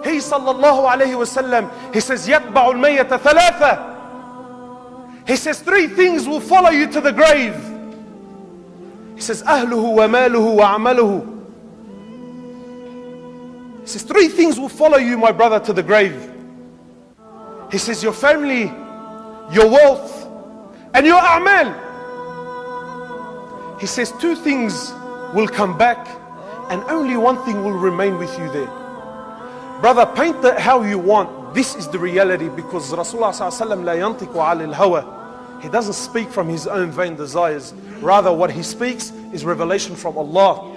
He sallallahu alayhi wasallam, he says, يَتْبَعُ الْمَيَّةَ ثَلَاثَةً. He says, three things will follow you to the grave. He says, أَهْلُهُ وَمَالُهُ وَعَمَلُهُ. He says, three things will follow you, my brother, to the grave. He says, your family, your wealth, and your a'mal. He says, two things will come back, and only one thing will remain with you there. Brother, paint it how you want. This is the reality, because Rasulullah sallallahu alaihi wasallam la yantiqu alil hawa. He doesn't speak from his own vain desires. Rather, what he speaks is revelation from Allah.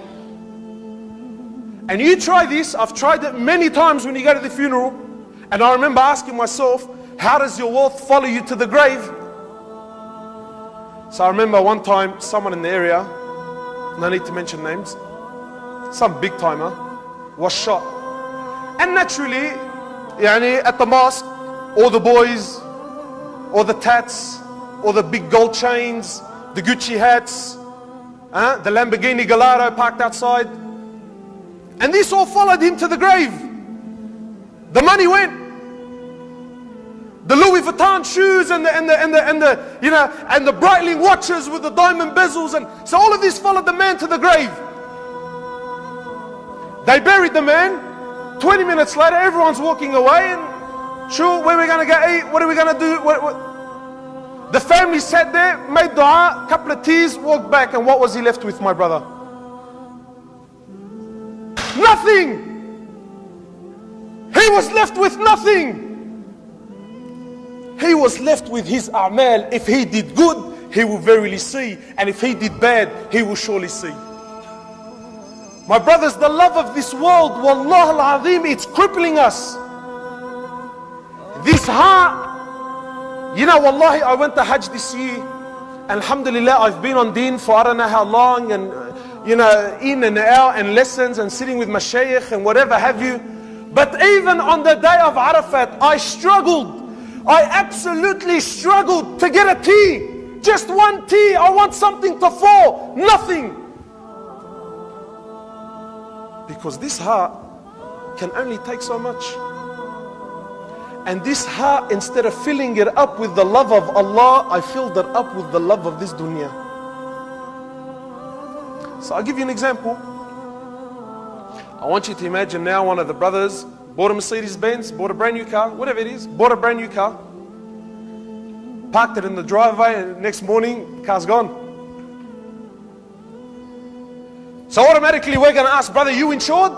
And you try this. I've tried it many times when you go to the funeral. And I remember asking myself, how does your wealth follow you to the grave? So I remember one time, someone in the area, no need to mention names, some big timer, was shot. And naturally, at the mosque, all the boys, all the tats, all the big gold chains, the Gucci hats, the Lamborghini Gallardo parked outside. And this all followed him to the grave. The money went. The Louis Vuitton shoes and the Breitling watches with the diamond bezels, and so all of this followed the man to the grave. They buried the man. 20 minutes later, everyone's walking away, and sure, where are we going to go eat? What are we going to do? The family sat there, made dua, couple of tears, walked back, and what was he left with, my brother? Nothing. He was left with nothing. He was left with his a'mal. If he did good, he will verily see. And if he did bad, he will surely see. My brothers, the love of this world, wallah al-azim, it's crippling us. This heart, wallahi, I went to Hajj this year. Alhamdulillah, I've been on deen for I don't know how long, and in and out, and lessons, and sitting with mashayikh, and whatever have you. But even on the day of Arafat, I struggled. I absolutely struggled to get a tea. Just one tea. I want something to fall. Nothing. Because this heart can only take so much. And this heart, instead of filling it up with the love of Allah, I filled it up with the love of this dunya. So I'll give you an example. I want you to imagine now one of the brothers bought a Mercedes-Benz, bought a brand new car, whatever it is, bought a brand new car, parked it in the driveway, and the next morning, the car's gone. So automatically we're going to ask, brother, you insured?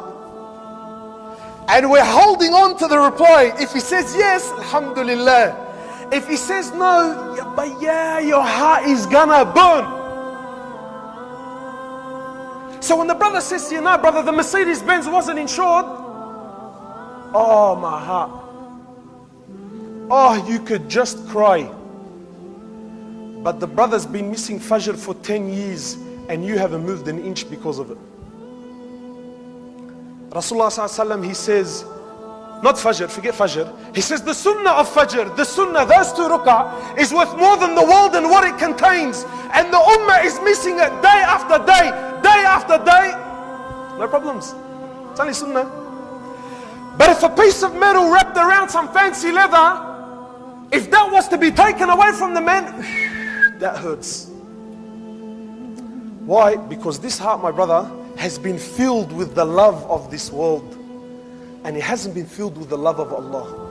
And we're holding on to the reply. If he says yes, alhamdulillah. If he says no, but your heart is gonna burn. So when the brother says, no, brother, the Mercedes-Benz wasn't insured. Oh, my heart. Oh, you could just cry. But the brother's been missing Fajr for 10 years and you haven't moved an inch because of it. Rasulullah sallallahu alaihi wasallam, he says, not Fajr, forget Fajr. He says the Sunnah of Fajr, the Sunnah, those 2 rak'ah, is worth more than the world and what it contains. And the Ummah is missing it day after day, day after day. No problems. It's only Sunnah. But if a piece of metal wrapped around some fancy leather, if that was to be taken away from the man, that hurts. Why? Because this heart, my brother, has been filled with the love of this world, and it hasn't been filled with the love of Allah.